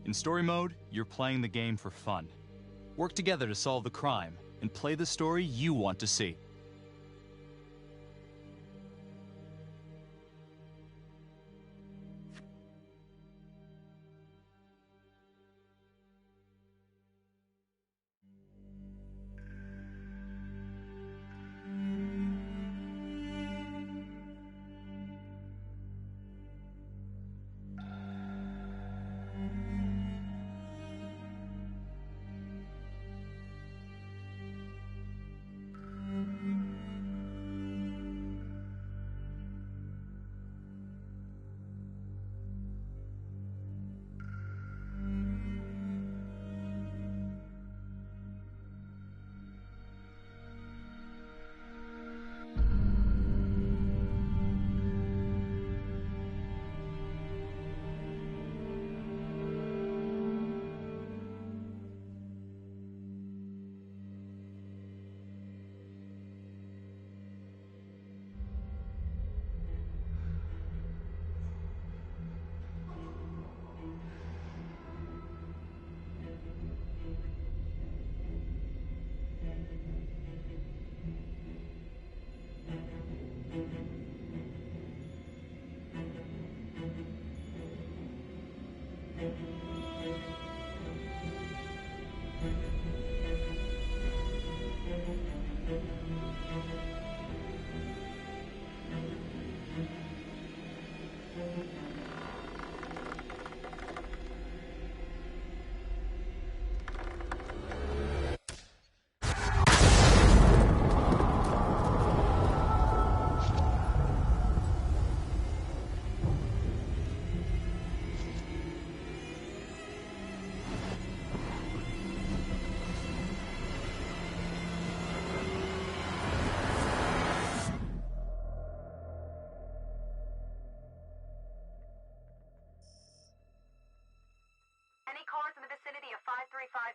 In story mode, you're playing the game for fun. Work together to solve the crime, and play the story you want to see.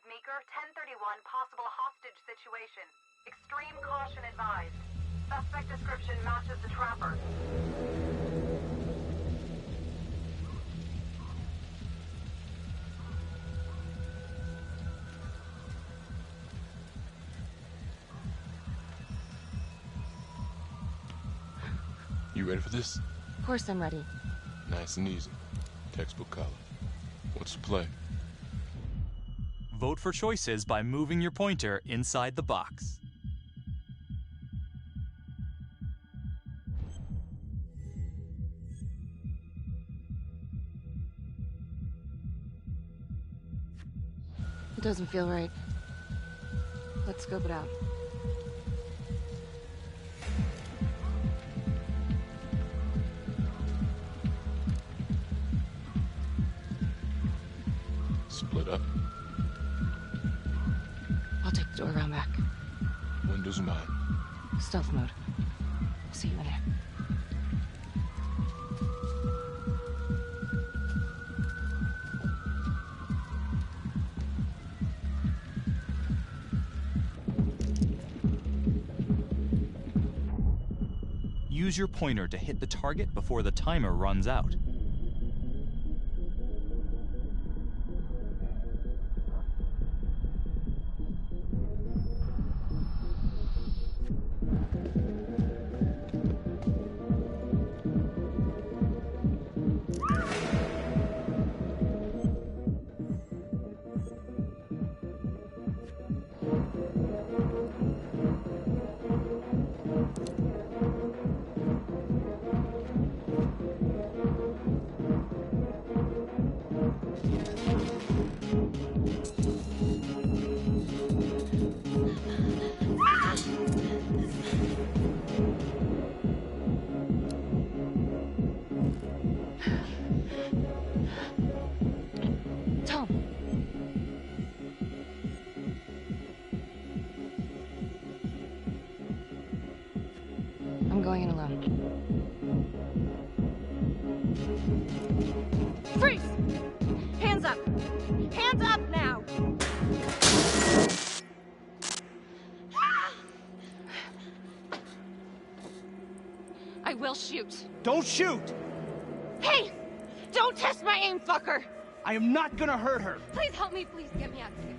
Meeker, 1031, possible hostage situation. Extreme caution advised. Suspect description matches the trapper. You ready for this? Of course I'm ready. Nice and easy. Textbook college. What's the play? Vote for choices by moving your pointer inside the box. It doesn't feel right. Let's scope it out. Split up. I'll take the door around back. Windows mine. Stealth mode. I'll see you in there. Use your pointer to hit the target before the timer runs out. I'm going in alone. Freeze! Hands up! Hands up now! I will shoot. Don't shoot! Hey! Don't test my aim, fucker! I am not gonna hurt her. Please help me. Please get me out of here.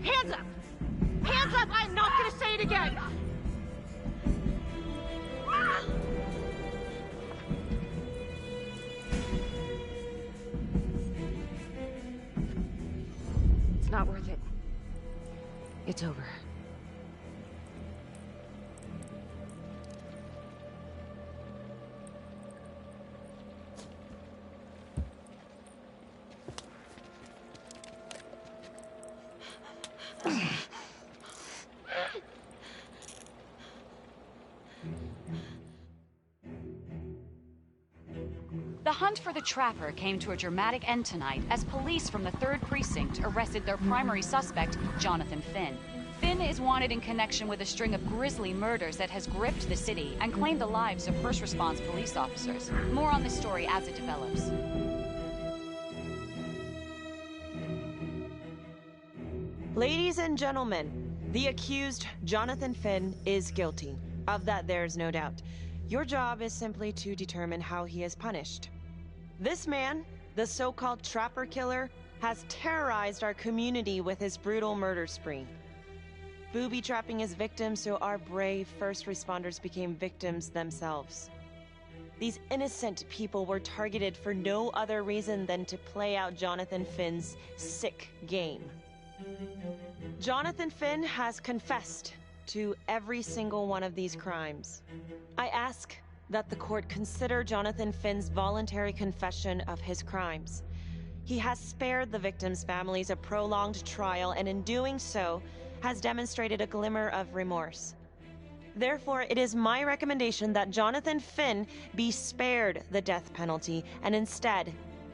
Hands up! Hands up! I'm not gonna say it again! It's not worth it. It's over. The hunt for the Trapper came to a dramatic end tonight as police from the 3rd Precinct arrested their primary suspect, Jonathan Finn. Finn is wanted in connection with a string of grisly murders that has gripped the city and claimed the lives of first response police officers. More on this story as it develops. Ladies and gentlemen, the accused, Jonathan Finn, is guilty. Of that, there's no doubt. Your job is simply to determine how he is punished. This man, the so-called Trapper Killer, has terrorized our community with his brutal murder spree. Booby-trapping his victims so our brave first responders became victims themselves. These innocent people were targeted for no other reason than to play out Jonathan Finn's sick game. Jonathan Finn has confessed to every single one of these crimes. I ask that the court consider Jonathan Finn's voluntary confession of his crimes. He has spared the victims' families a prolonged trial, and in doing so, has demonstrated a glimmer of remorse. Therefore, it is my recommendation that Jonathan Finn be spared the death penalty and instead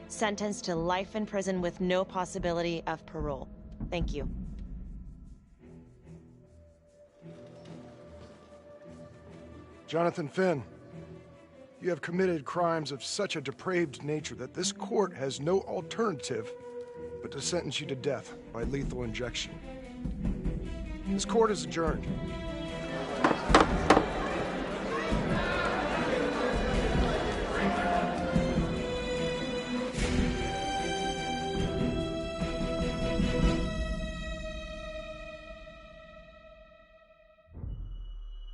sentenced to life in prison with no possibility of parole. Thank you. Jonathan Finn, you have committed crimes of such a depraved nature that this court has no alternative but to sentence you to death by lethal injection. This court is adjourned.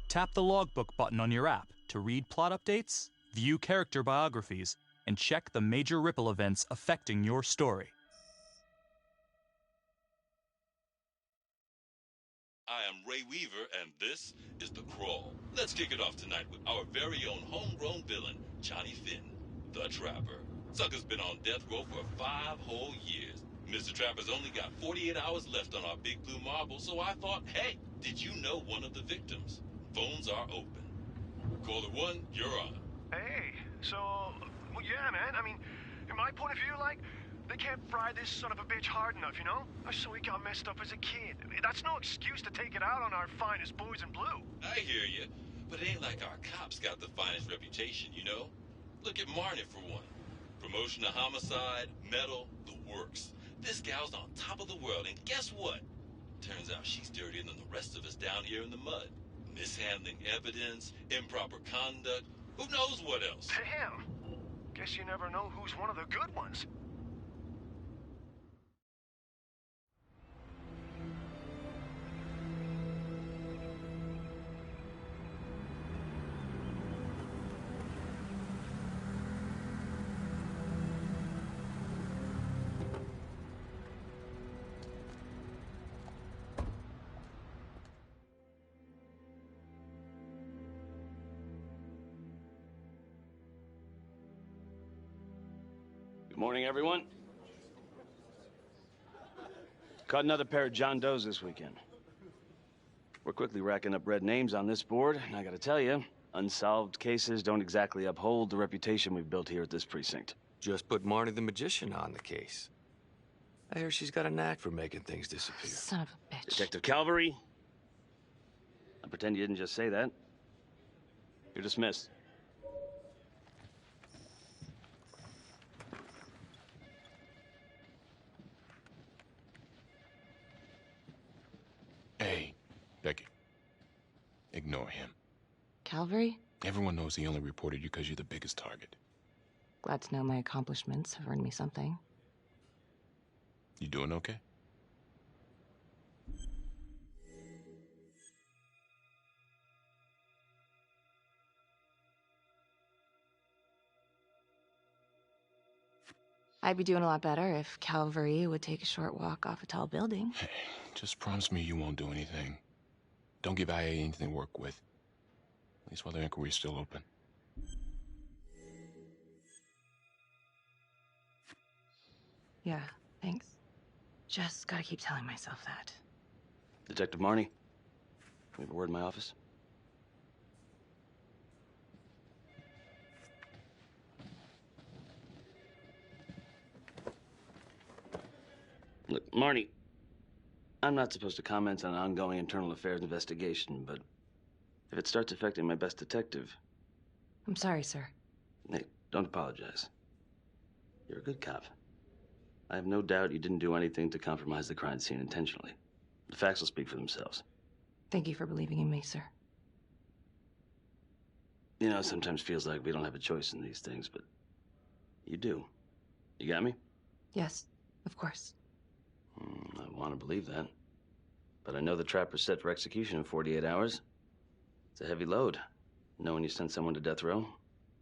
Tap the logbook button on your app to read plot updates, view character biographies, and check the major ripple events affecting your story. I am Ray Weaver, and this is The Crawl. Let's kick it off tonight with our very own homegrown villain, Johnny Finn, the Trapper. Sucker's been on death row for 5 whole years. Mr. Trapper's only got 48 hours left on our big blue marble, so I thought, hey, did you know one of the victims? Phones are open. Caller 1, you're on. Hey, so, well, yeah, man. I mean, in my point of view, like, they can't fry this son of a bitch hard enough, you know? So he got messed up as a kid. That's no excuse to take it out on our finest boys in blue. I hear you, but it ain't like our cops got the finest reputation, you know? Look at Marnie, for one. Promotion to homicide, medal, the works. This gal's on top of the world, and guess what? Turns out she's dirtier than the rest of us down here in the mud. Mishandling evidence, improper conduct, who knows what else? Damn. Guess you never know who's one of the good ones. Good morning, everyone. Caught another pair of John Does this weekend. We're quickly racking up red names on this board, and I gotta tell you, unsolved cases don't exactly uphold the reputation we've built here at this precinct. Just put Marnie the Magician on the case. I hear she's got a knack for making things disappear. Son of a bitch. Detective Calvary, I pretend you didn't just say that. You're dismissed. Hey, Becky. Ignore him. Calvary? Everyone knows he only reported you because you're the biggest target. Glad to know my accomplishments have earned me something. You doing okay? I'd be doing a lot better if Calvary would take a short walk off a tall building. Hey, just promise me you won't do anything. Don't give IA anything to work with. At least while the inquiry's still open. Yeah, thanks. Just gotta keep telling myself that. Detective Marnie, can we have a word in my office? Look, Marnie, I'm not supposed to comment on an ongoing internal affairs investigation, but if it starts affecting my best detective... I'm sorry, sir. Hey, don't apologize. You're a good cop. I have no doubt you didn't do anything to compromise the crime scene intentionally. The facts will speak for themselves. Thank you for believing in me, sir. You know, it sometimes feels like we don't have a choice in these things, but you do. You got me? Yes, of course. I want to believe that. But I know the trapper's set for execution in 48 hours. It's a heavy load. Knowing you sent someone to death row,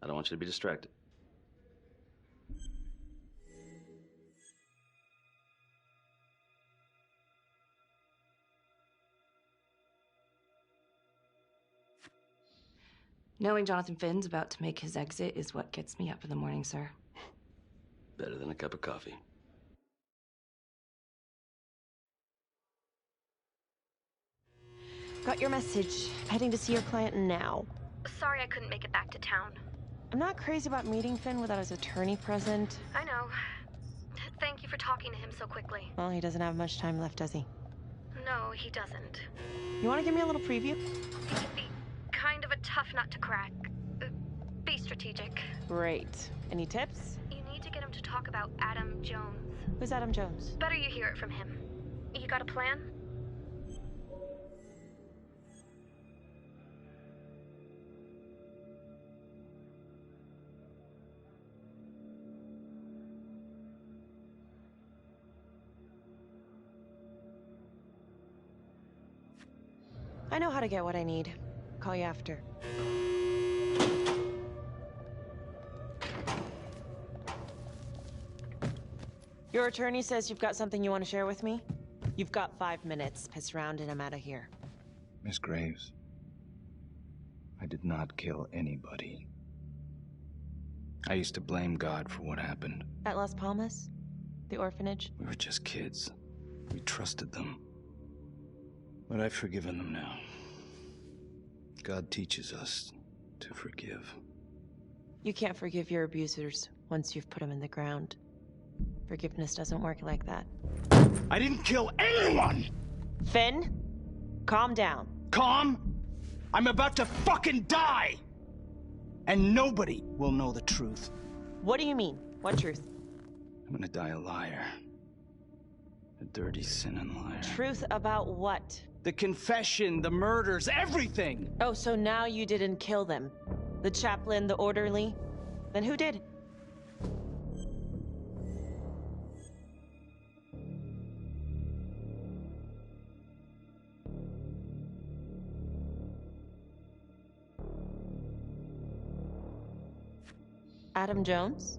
I don't want you to be distracted. Knowing Jonathan Finn's about to make his exit is what gets me up in the morning, sir. Better than a cup of coffee. Got your message. Heading to see your client now. Sorry I couldn't make it back to town. I'm not crazy about meeting Finn without his attorney present. I know. Thank you for talking to him so quickly. Well, he doesn't have much time left, does he? No, he doesn't. You want to give me a little preview? He can be kind of a tough nut to crack. Be strategic. Great. Any tips? You need to get him to talk about Adam Jones. Who's Adam Jones? Better you hear it from him. You got a plan? I know how to get what I need. Call you after. Your attorney says you've got something you want to share with me? You've got 5 minutes. Piss around and I'm out of here. Miss Graves, I did not kill anybody. I used to blame God for what happened. At Las Palmas? The orphanage? We were just kids. We trusted them. But I've forgiven them now. God teaches us to forgive. You can't forgive your abusers once you've put them in the ground. Forgiveness doesn't work like that. I didn't kill anyone! Finn, calm down. Calm? I'm about to fucking die! And nobody will know the truth. What do you mean? What truth? I'm gonna die a liar. A dirty, sinning liar. Truth about what? The confession, the murders, everything! Oh, so now you didn't kill them? The chaplain, the orderly? Then who did? Adam Jones?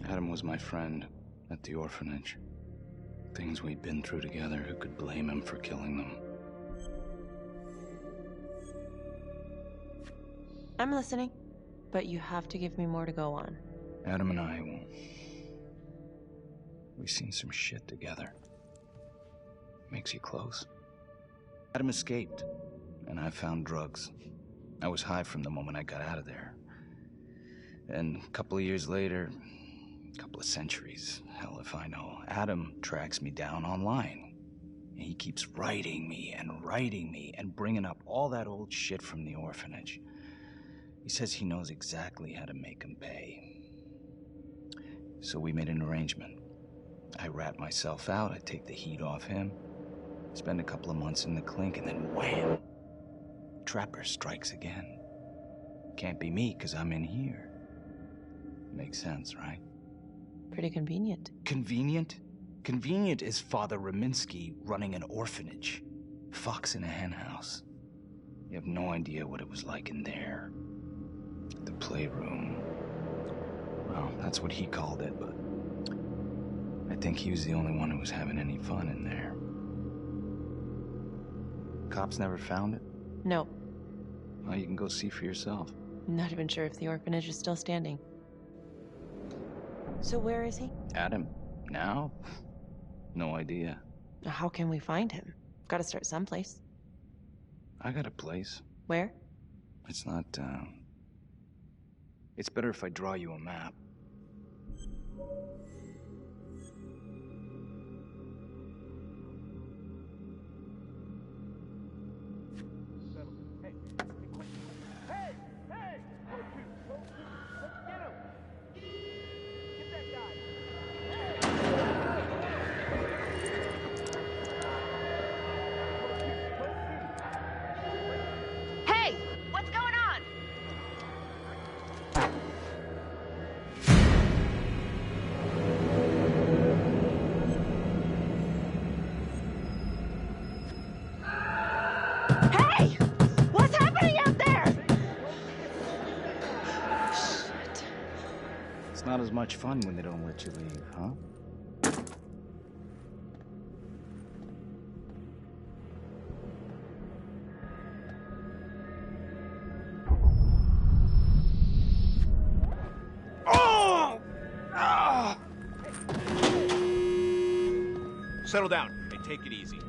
Adam was my friend at the orphanage. Things we'd been through together, who could blame him for killing them? I'm listening, but you have to give me more to go on. Adam and I, we've seen some shit together. Makes you close. Adam escaped, and I found drugs. I was high from the moment I got out of there. And a couple of years later, a couple of centuries, hell if I know, Adam tracks me down online. And he keeps writing me and bringing up all that old shit from the orphanage. He says he knows exactly how to make him pay. So we made an arrangement. I rat myself out, I take the heat off him, spend a couple of months in the clink, and then wham! Trapper strikes again. Can't be me, because I'm in here. Makes sense, right? Pretty convenient. Convenient? Convenient is Father Raminsky running an orphanage. Fox in a henhouse. You have no idea what it was like in there. The playroom. Well, that's what he called it, but I think he was the only one who was having any fun in there. Cops never found it? No. Well, you can go see for yourself. Not even sure if the orphanage is still standing. So where is he? Adam? Now? No idea. How can we find him? Gotta start someplace. I got a place. Where? It's not, It's better if I draw you a map. Not as much fun when they don't let you leave, huh? Settle down and take it easy.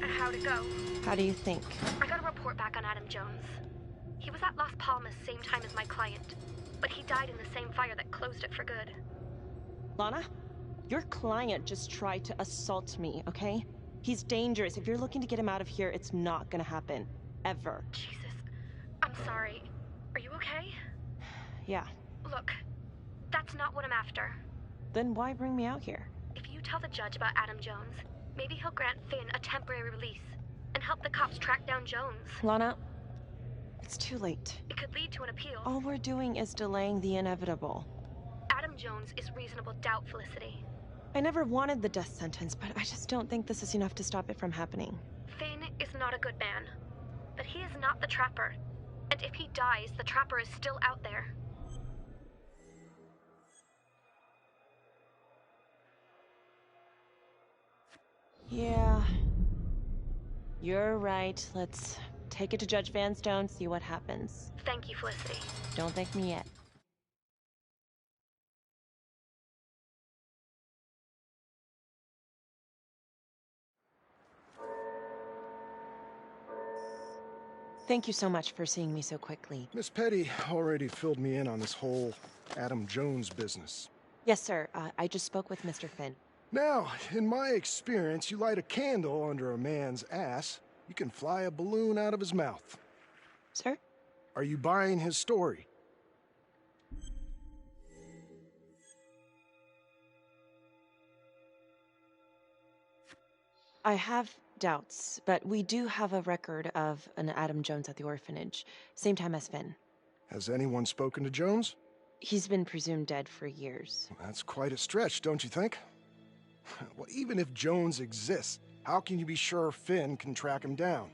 How'd it go? How do you think? I got a report back on Adam Jones. He was at Las Palmas same time as my client, but he died in the same fire that closed it for good. Lana, your client just tried to assault me, okay? He's dangerous. If you're looking to get him out of here, it's not gonna happen. Ever. Jesus. I'm sorry. Are you okay? Yeah. Look, that's not what I'm after. Then why bring me out here? If you tell the judge about Adam Jones, maybe he'll grant Finn a temporary release and help the cops track down Jones. Lana, it's too late. It could lead to an appeal. All we're doing is delaying the inevitable. Adam Jones is reasonable doubt, Felicity. I never wanted the death sentence, but I just don't think this is enough to stop it from happening. Finn is not a good man, but he is not the Trapper. And if he dies, the Trapper is still out there. Yeah. You're right. Let's take it to Judge Vanstone, see what happens. Thank you, Felicity. Don't thank me yet. Thank you so much for seeing me so quickly. Miss Petty already filled me in on this whole Adam Jones business. Yes, sir. I just spoke with Mr. Finn. Now, in my experience, you light a candle under a man's ass, you can fly a balloon out of his mouth. Sir? Are you buying his story? I have doubts, but we do have a record of an Adam Jones at the orphanage, same time as Finn. Has anyone spoken to Jones? He's been presumed dead for years. That's quite a stretch, don't you think? Well, even if Jones exists, how can you be sure Finn can track him down?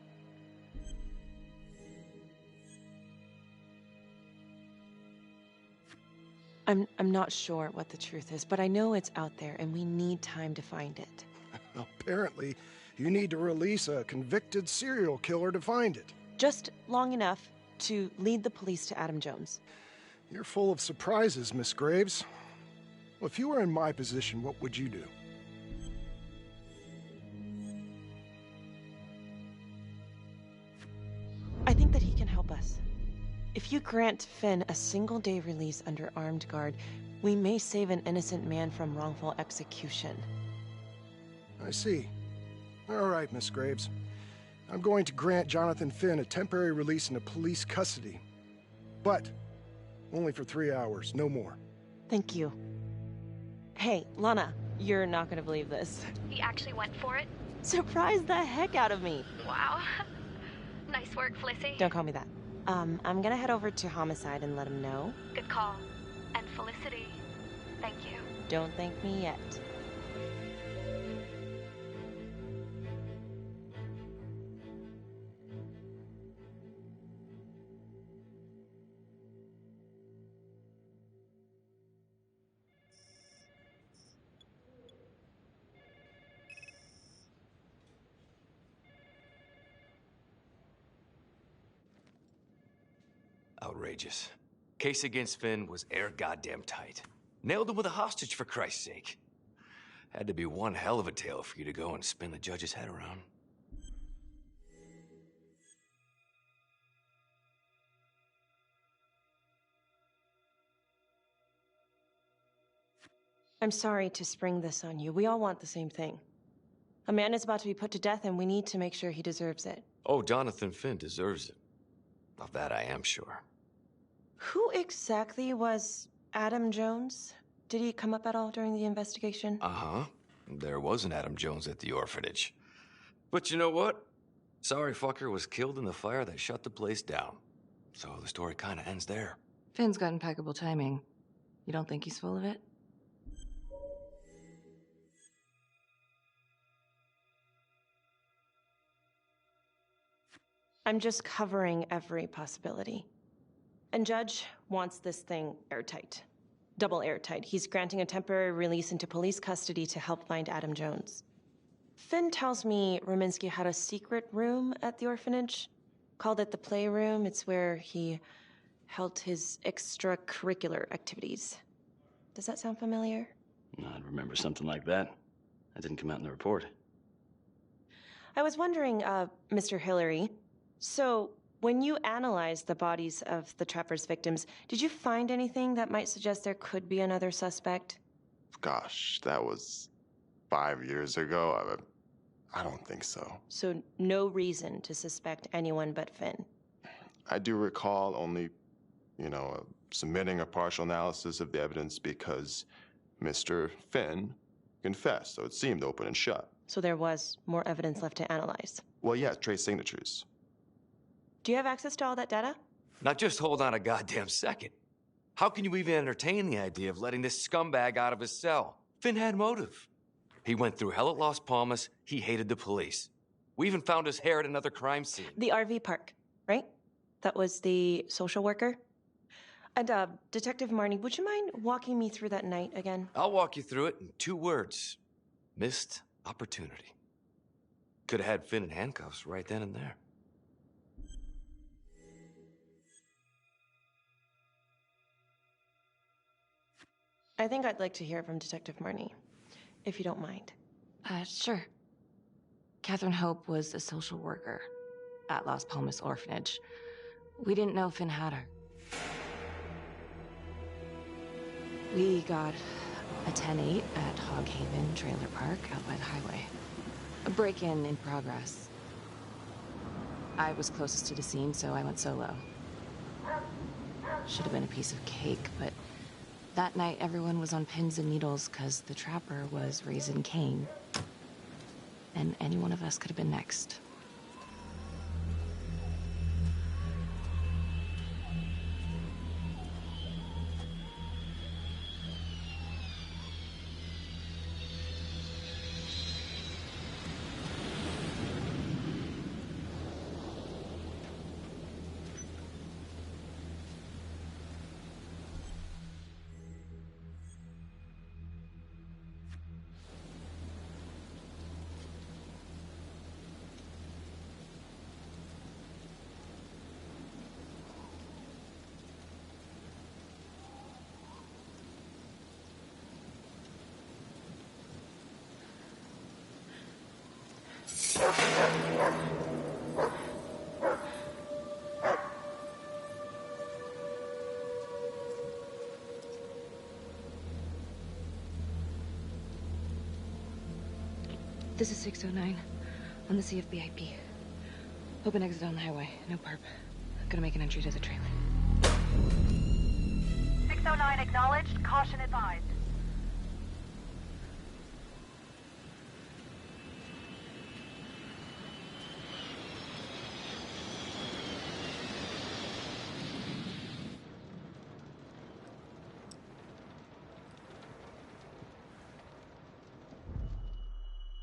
I'm not sure what the truth is, but I know it's out there and we need time to find it. Apparently, you need to release a convicted serial killer to find it. Just long enough to lead the police to Adam Jones. You're full of surprises, Miss Graves. Well, if you were in my position, what would you do? I think that he can help us. If you grant Finn a single-day release under armed guard, we may save an innocent man from wrongful execution. I see. All right, Miss Graves. I'm going to grant Jonathan Finn a temporary release into police custody. But only for 3 hours, no more. Thank you. Hey, Lana, you're not gonna believe this. He actually went for it? Surprised the heck out of me. Wow. Nice work, Flissy. Don't call me that. I'm gonna head over to Homicide and let him know. Good call. And Felicity, thank you. Don't thank me yet. Outrageous. Case against Finn was air goddamn tight. Nailed him with a hostage, for Christ's sake. Had to be one hell of a tale for you to go and spin the judge's head around. I'm sorry to spring this on you. We all want the same thing. A man is about to be put to death, and we need to make sure he deserves it. Oh, Jonathan Finn deserves it. Of that I am sure. Who exactly was Adam Jones? Did he come up at all during the investigation? Uh-huh. There was an Adam Jones at the orphanage. But you know what? Sorry fucker was killed in the fire that shut the place down. So the story kind of ends there. Finn's got impeccable timing. You don't think he's full of it? I'm just covering every possibility. And Judge wants this thing airtight. Double airtight. He's granting a temporary release into police custody to help find Adam Jones. Finn tells me Rominsky had a secret room at the orphanage. Called it the playroom. It's where he held his extracurricular activities. Does that sound familiar? I'd remember something like that. That didn't come out in the report. I was wondering, Mr. Hillary, so when you analyzed the bodies of the Trapper's victims, did you find anything that might suggest there could be another suspect? Gosh, that was 5 years ago. I don't think so. So no reason to suspect anyone but Finn? I do recall only, submitting a partial analysis of the evidence because Mr. Finn confessed, so it seemed open and shut. So there was more evidence left to analyze? Well, yeah, trace signatures. Do you have access to all that data? Now just hold on a goddamn second. How can you even entertain the idea of letting this scumbag out of his cell? Finn had motive. He went through hell at Las Palmas. He hated the police. We even found his hair at another crime scene. The RV park, right? That was the social worker? And, Detective Marnie, would you mind walking me through that night again? I'll walk you through it in 2 words. Missed opportunity. Could have had Finn in handcuffs right then and there. I think I'd like to hear from Detective Marnie, if you don't mind. Sure. Catherine Hope was a social worker at Las Palmas Orphanage. We didn't know Finn had her. We got a 10-8 at Hog Haven Trailer Park out by the highway. A break-in in progress. I was closest to the scene, so I went solo. Should have been a piece of cake, but that night everyone was on pins and needles because the Trapper was raising Cain. And any one of us could have been next. This is 609 on the CFBIP. Open exit on the highway, no perp. Gonna make an entry to the trailer. 609 acknowledged, caution advised.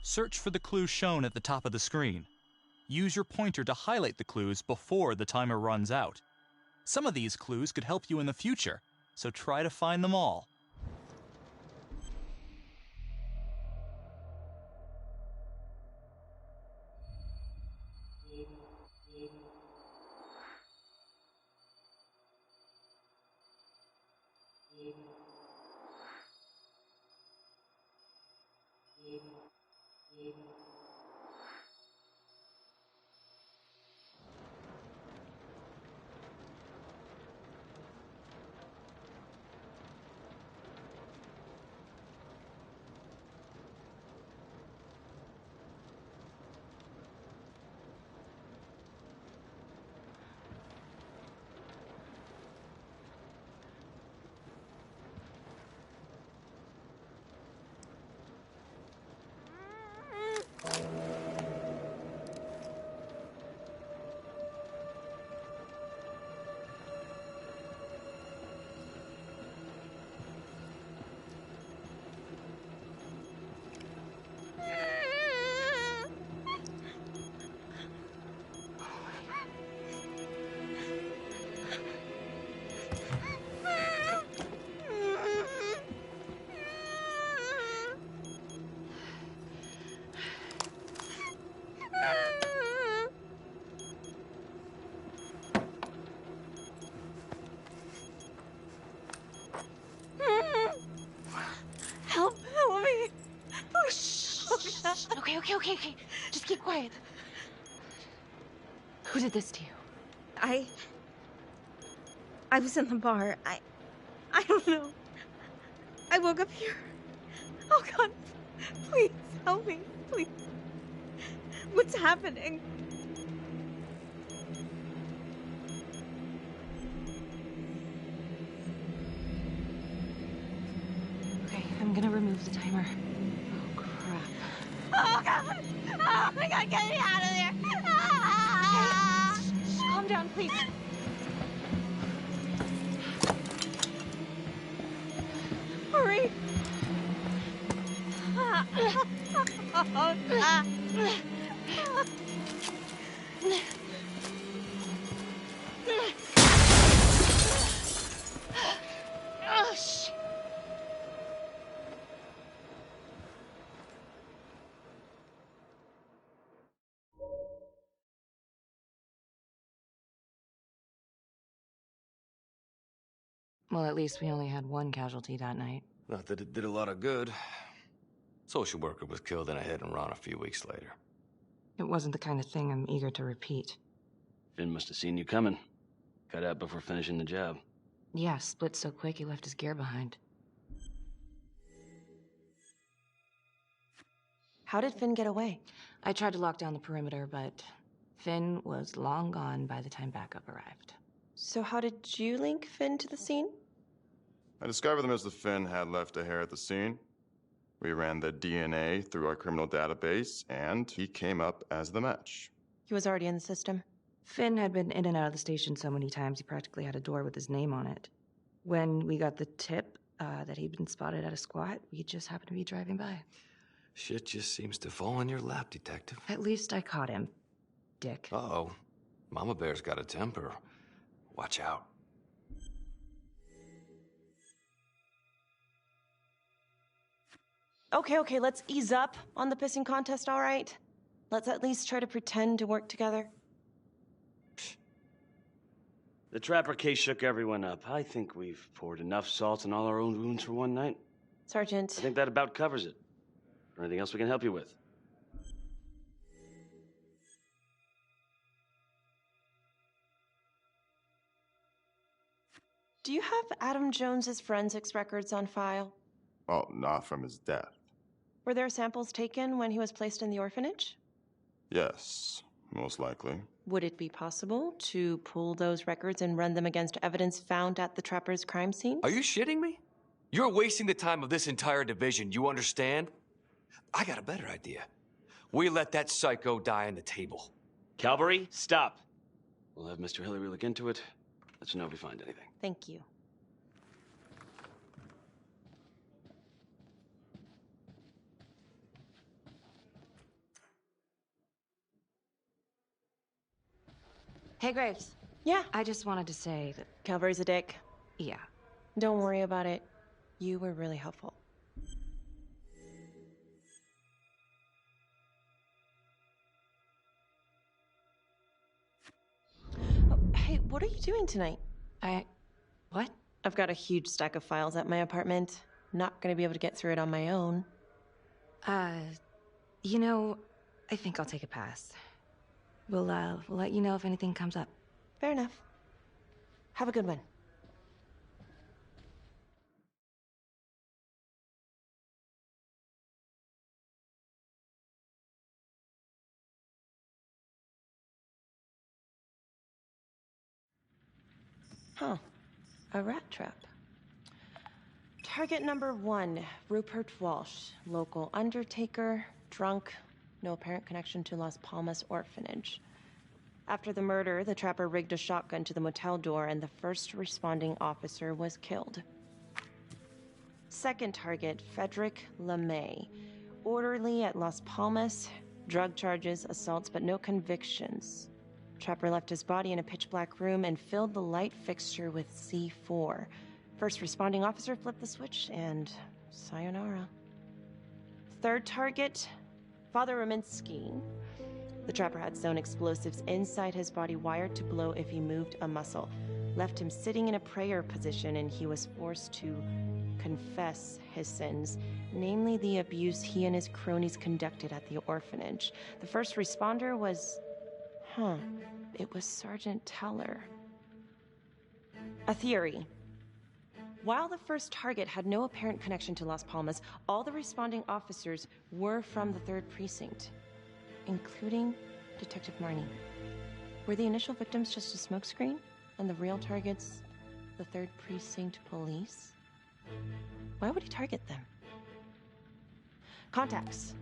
Search for the clues shown at the top of the screen. Use your pointer to highlight the clues before the timer runs out. Some of these clues could help you in the future, so try to find them all. Help me. Oh, shh. Okay. Just keep quiet. Who did this to you? I was in the bar. I don't know. I woke up here. Oh, God. Please, help me. Please. What's happening? Okay, I'm gonna remove the timer. Oh, crap. Oh, God. Oh, my God, get me out of there. Ah! Shh, calm down, please. Hurry. Oh, God. Oh, shit. Well, at least we only had one casualty that night. Not that it did a lot of good. Social worker was killed in a hit and run a few weeks later. It wasn't the kind of thing I'm eager to repeat. Finn must have seen you coming. Cut out before finishing the job. Yeah, split so quick he left his gear behind. How did Finn get away? I tried to lock down the perimeter, but Finn was long gone by the time backup arrived. So how did you link Finn to the scene? I discovered that Mr. Finn had left a hair at the scene. We ran the DNA through our criminal database, and he came up as the match. He was already in the system. Finn had been in and out of the station so many times he practically had a door with his name on it. When we got the tip that he'd been spotted at a squat, we just happened to be driving by. Shit just seems to fall in your lap, Detective. At least I caught him, dick. Uh-oh. Mama Bear's got a temper. Watch out. Okay, let's ease up on the pissing contest, all right? Let's at least try to pretend to work together. The Trapper case shook everyone up. I think we've poured enough salt in all our own wounds for one night. Sergeant. I think that about covers it. Or anything else we can help you with? Do you have Adam Jones's forensics records on file? Well, not from his death. Were there samples taken when he was placed in the orphanage? Yes, most likely. Would it be possible to pull those records and run them against evidence found at the Trapper's crime scene? Are you shitting me? You're wasting the time of this entire division, you understand? I got a better idea. We let that psycho die on the table. Calvary, stop. We'll have Mr. Hillary look into it. Let you know if we find anything. Thank you. Hey, Graves. Yeah? I just wanted to say that... Calvary's a dick. Yeah. Don't worry about it. You were really helpful. Oh, hey, what are you doing tonight? What? I've got a huge stack of files at my apartment. Not gonna be able to get through it on my own. You know, I think I'll take a pass. We'll let you know if anything comes up. Fair enough. Have a good one. Huh. A rat trap. Target number 1, Rupert Walsh, local undertaker, drunk, no apparent connection to Las Palmas orphanage. After the murder, the trapper rigged a shotgun to the motel door and the first responding officer was killed. Second target, Frederick LeMay, orderly at Las Palmas, drug charges, assaults, but no convictions. Trapper left his body in a pitch-black room and filled the light fixture with C4. First responding officer flipped the switch, and sayonara. Third target, Father Rominsky. The trapper had sewn explosives inside his body, wired to blow if he moved a muscle. Left him sitting in a prayer position, and he was forced to confess his sins, namely the abuse he and his cronies conducted at the orphanage. The first responder was... it was Sergeant Teller. A theory. While the first target had no apparent connection to Las Palmas, all the responding officers were from the 3rd Precinct, including Detective Marnie. Were the initial victims just a smokescreen, and the real targets the 3rd Precinct police? Why would he target them? Contacts.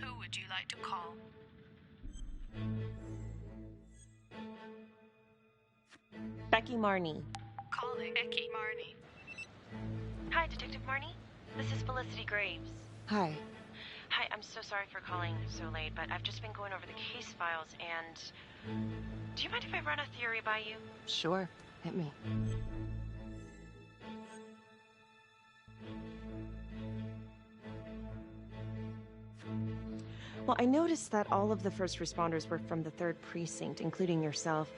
Who would you like to call? Becky Marnie. Calling Becky Marnie. Hi, Detective Marnie. This is Felicity Graves. Hi. Hi, I'm so sorry for calling so late, but I've just been going over the case files and... Do you mind if I run a theory by you? Sure. Hit me. Well, I noticed that all of the first responders were from the 3rd Precinct, including yourself.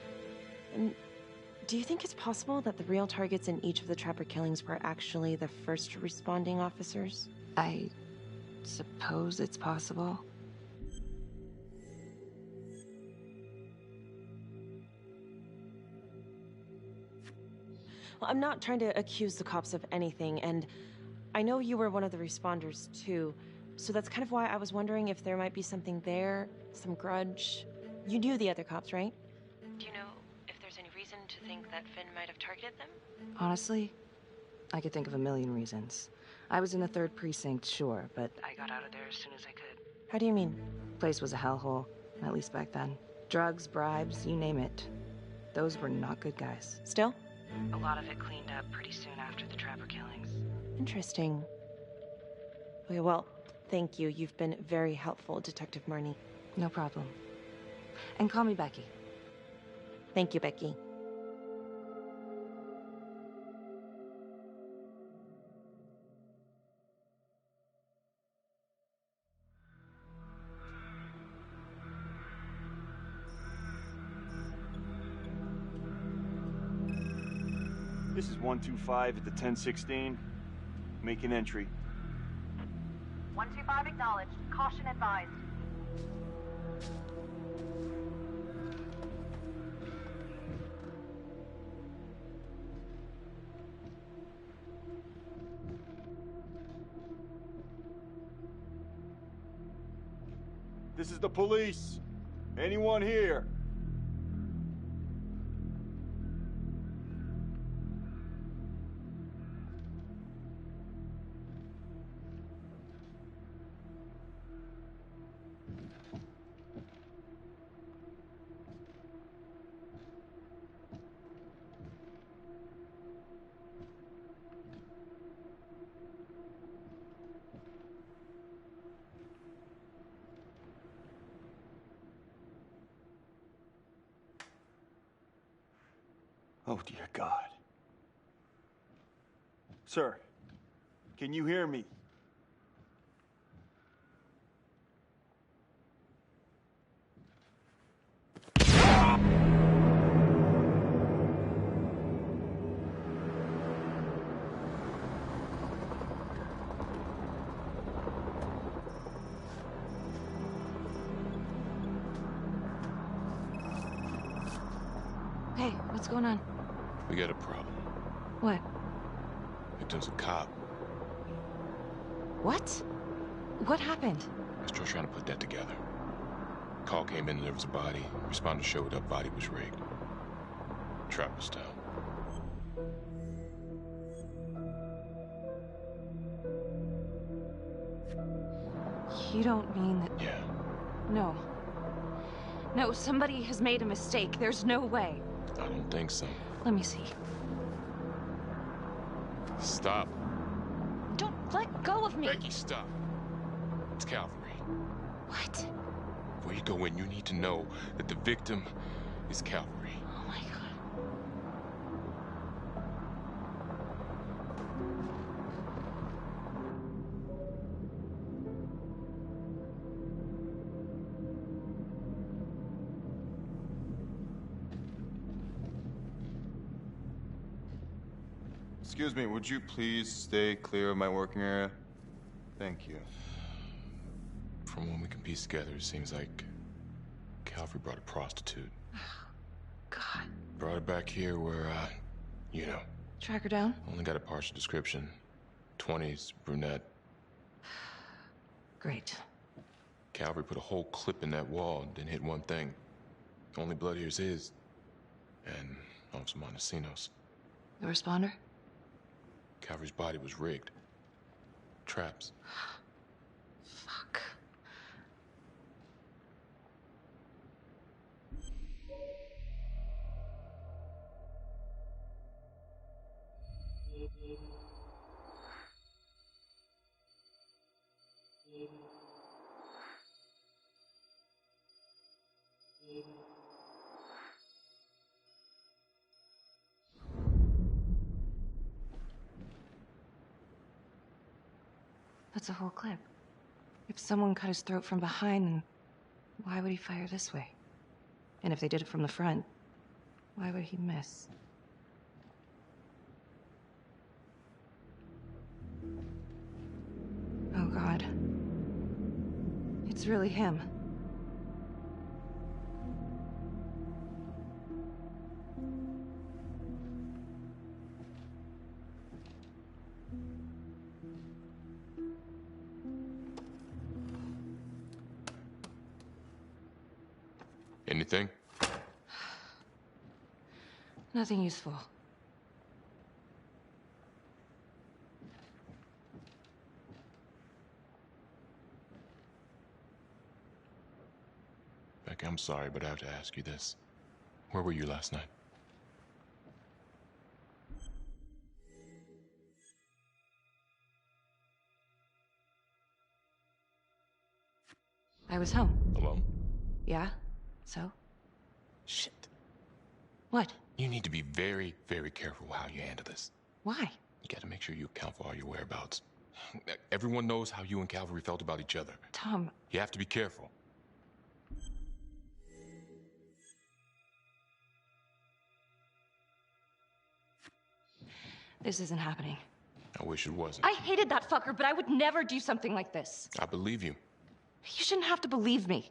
And do you think it's possible that the real targets in each of the trapper killings were actually the first responding officers? I suppose it's possible. Well, I'm not trying to accuse the cops of anything, and I know you were one of the responders, too. So that's kind of why I was wondering if there might be something there, some grudge. You knew the other cops, right? Do you know if there's any reason to think that Finn might have targeted them? Honestly, I could think of a million reasons. I was in the 3rd Precinct, sure, but I got out of there as soon as I could. How do you mean? Place was a hellhole, at least back then. Drugs, bribes, you name it. Those were not good guys. Still? A lot of it cleaned up pretty soon after the trapper killings. Interesting. Okay, well, thank you. You've been very helpful, Detective Marnie. No problem. And call me Becky. Thank you, Becky. This is 125 at the 1016. Make an entry. 125 acknowledged. Caution advised. This is the police. Anyone here? Oh, dear God. Sir, can you hear me? Hey, what's going on? We got a problem. What? Victim's a cop. What? What happened? I was still trying to put that together. Call came in and there was a body. Responder showed up, body was rigged. Trapper style. You don't mean that... Yeah. No. No, somebody has made a mistake. There's no way. I don't think so. Let me see. Stop. Don't let go of me. Becky, stop. It's Calvary. What? Before you go in, you need to know that the victim is Calvary. Oh my God. Excuse me, would you please stay clear of my working area? Thank you. From what we can piece together, it seems like Calvary brought a prostitute. God. Brought her back here where, you know. Track her down? Only got a partial description. 20s, brunette. Great. Calvary put a whole clip in that wall and didn't hit one thing. Only blood here's his. And Officer Montesinos. The responder? Calvary's body was rigged. Traps. Fuck. That's a whole clip. If someone cut his throat from behind, then why would he fire this way? And if they did it from the front, why would he miss? Oh, God. It's really him. Anything? Nothing useful. Beck, I'm sorry, but I have to ask you this. Where were you last night? I was home. Alone? Yeah? So? Shit. What? You need to be very, very careful how you handle this. Why? You gotta make sure you account for all your whereabouts. Everyone knows how you and Calvary felt about each other. Tom. You have to be careful. This isn't happening. I wish it wasn't. I hated that fucker, but I would never do something like this. I believe you. You shouldn't have to believe me.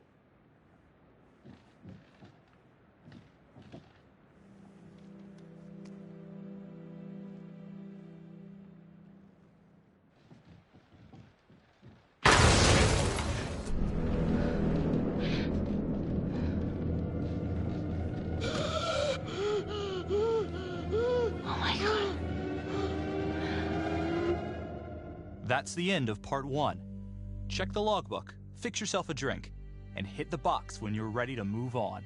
That's the end of part 1. Check the logbook, fix yourself a drink, and hit the box when you're ready to move on.